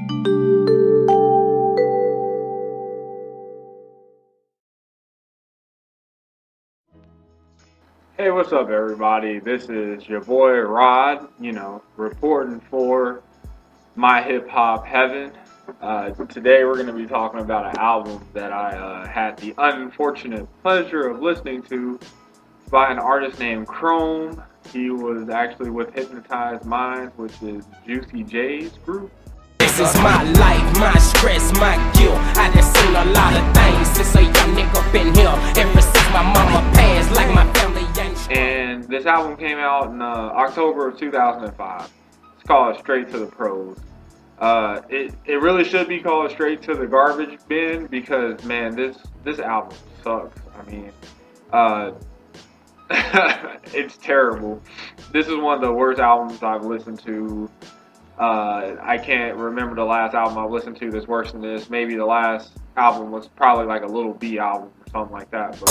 Hey, what's up, everybody? This is your boy Rod, reporting for My Hip Hop Heaven. Today, we're going to be talking about an album that I had the unfortunate pleasure of listening to by an artist named Chrome. He was actually with Hypnotized Minds, which is Juicy J's group. This is my life, my stress, my guilt. I done seen a lot of things since a young nigga been here. Ever since my mama passed, like my family ain't strong. And this album came out in October of 2005. It's called Straight to the Pros. It really should be called Straight to the Garbage Bin because, man, this album sucks. I mean, it's terrible. This is one of the worst albums I've listened to. I can't remember the last album I've listened to that's worse than this. Maybe the last album was probably like a Little B album or something like that. But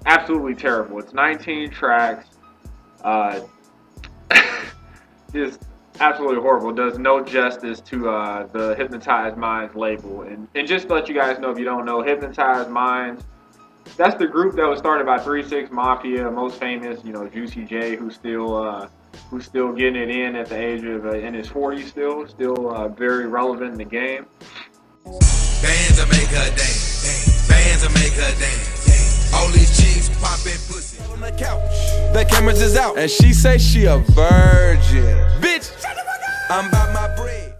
absolutely terrible. It's 19 tracks. Just absolutely horrible. It does no justice to the Hypnotized Minds label. And just to let you guys know, if you don't know, Hypnotized Minds, that's the group that was started by 3 6 Mafia, most famous, Juicy J, who's still getting it in at the age of in his 40s, still very relevant in the game. Bands will make her dance. Bands will make her dance. All these chicks popping pussy on the couch. The cameras is out, and she say she a virgin. Bitch, I'm by my bread.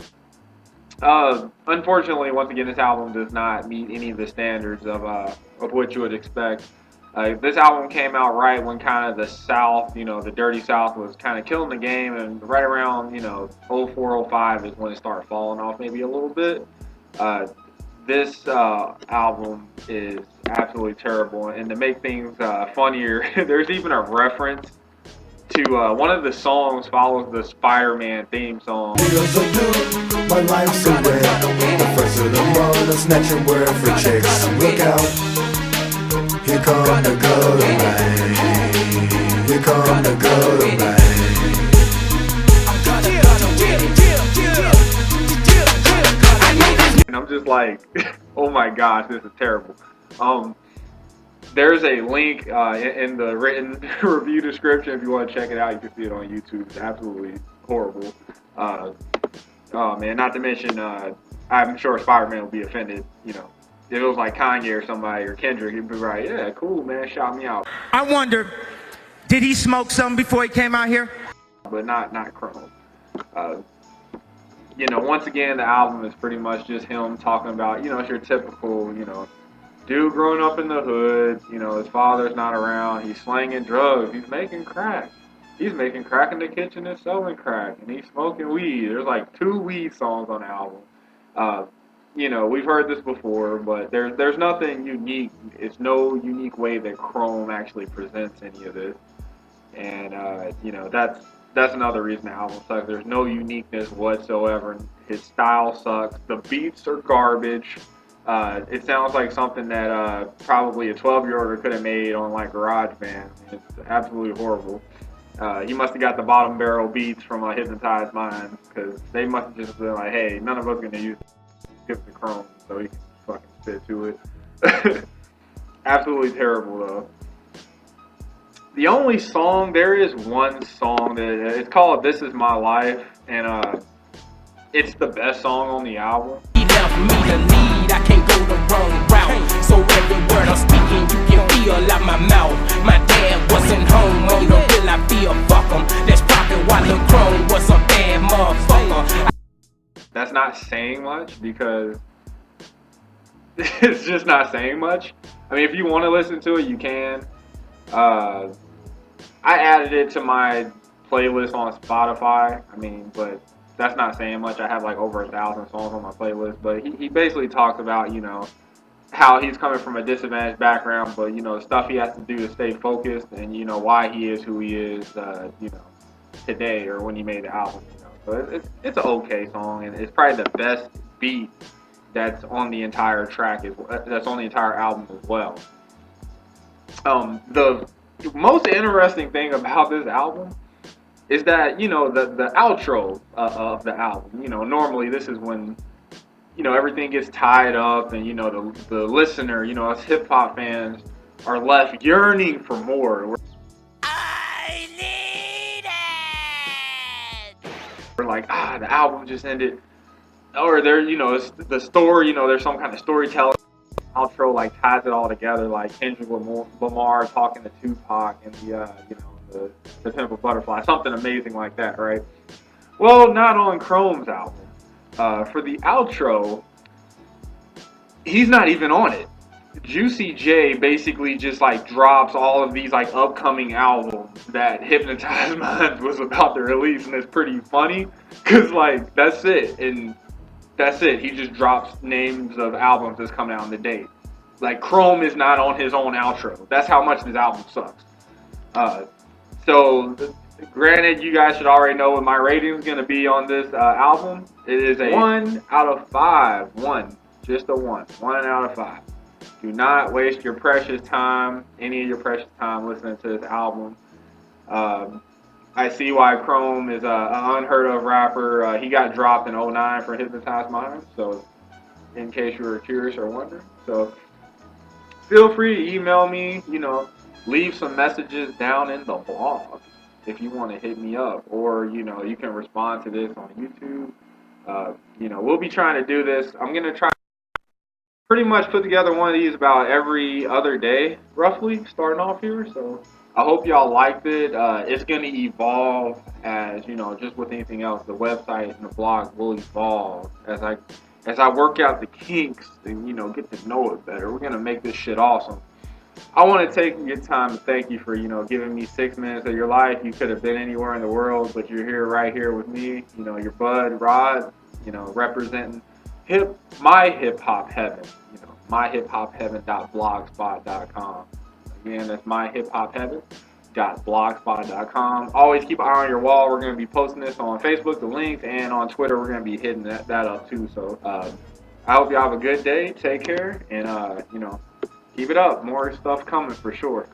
Unfortunately, once again, this album does not meet any of the standards of what you would expect. This album came out right when kind of the South, the dirty South was kind of killing the game, and right around, 04, 05 is when it started falling off maybe a little bit. This album is absolutely terrible, and to make things funnier, there's even a reference to one of the songs follows the Spider-Man theme song. My life's a wreck. The first of the month, I'm snatching word for checks. Look out, here come the gutter rain. Here come the gutter rain. And I'm just like, oh my gosh, this is terrible. There's a link in the written review description if you want to check it out. You can see it on YouTube. It's absolutely horrible. Oh man, not to mention, I'm sure Spider-Man will be offended. If it was like Kanye or somebody or Kendrick, he'd be like, "Yeah, cool, man, shout me out." I wonder, did he smoke something before he came out here? But not Chrome. Once again, the album is pretty much just him talking about, it's your typical, dude growing up in the hood. His father's not around. He's slanging drugs. He's making crack. He's making crack in the kitchen and selling crack, and he's smoking weed. There's like 2 weed songs on the album. We've heard this before, but there's nothing unique. It's no unique way that Chrome actually presents any of this, and that's another reason the album sucks. There's no uniqueness whatsoever. His style sucks. The beats are garbage. It sounds like something that probably a 12-year-old could have made on like GarageBand. It's absolutely horrible. He must have got the bottom barrel beats from Hypnotized Minds, because they must have just been like, hey, none of us are going to use skip the Chrome so he can fucking spit to it. Absolutely terrible, though. The only song, there is one song that it's called "This Is My Life," and it's the best song on the album. He left me to lead, I can't go the wrong route. So every word I'm speaking, you can feel out my mouth. My dad wasn't home when the real I feel, fuck him. That's probably why Lil Chrome was a bad motherfucker. That's not saying much because it's just not saying much. I mean, if you want to listen to it, you can. I added it to my playlist on Spotify. I mean, but that's not saying much. I have like over 1,000 songs on my playlist. But he basically talks about, how he's coming from a disadvantaged background, but, the stuff he has to do to stay focused and, why he is who he is, today or when he made the album. So it's an okay song, and it's probably the best beat that's on the entire track, that's on the entire album as well. The most interesting thing about this album is that, you know, the outro of the album. You know, normally this is when, you know, everything gets tied up, and, you know, the listener, you know, us hip hop fans are left yearning for more. I need it. We're like, the album just ended, or there, you know, it's the story, you know, there's some kind of storytelling. Outro like ties it all together, like Kendrick Lamar talking to Tupac and the, you know, the Pimple Butterfly, something amazing like that, right? Well, not on Chrome's album. For the outro, he's not even on it. Juicy J basically just like drops all of these like upcoming albums that Hypnotize Minds was about to release, and it's pretty funny because like that's it, and that's it. He just drops names of albums that's coming out on the date. Like Chrome is not on his own outro. That's how much this album sucks. So granted, you guys should already know what my rating is going to be on this album. It is a 1 out of 5. Just a 1 out of 5. Do not waste your precious time, any of your precious time, listening to this album. I see why Chrome is an unheard of rapper. He got dropped in 2009 for Hypnotize Minds, so in case you were curious or wondering. So feel free to email me, you know, leave some messages down in the blog if you want to hit me up, or, you know, you can respond to this on YouTube. You know, we'll be trying to do this. I'm going to try pretty much put together one of these about every other day, roughly, starting off here. So I hope y'all liked it. It's going to evolve as, you know, just with anything else. The website and the blog will evolve as I work out the kinks and, you know, get to know it better. We're going to make this shit awesome. I want to take your time to thank you for, you know, giving me 6 minutes of your life. You could have been anywhere in the world, but you're here, right here with me. You know, your bud, Rod, you know, representing my hip-hop heaven. You know, myhiphopheaven.blogspot.com. Again, that's myhiphopheaven.blogspot.com. Always keep an eye on your wall. We're going to be posting this on Facebook, the links, and on Twitter. We're going to be hitting that up too. So I hope you have a good day. Take care, and, you know, keep it up. More stuff coming for sure.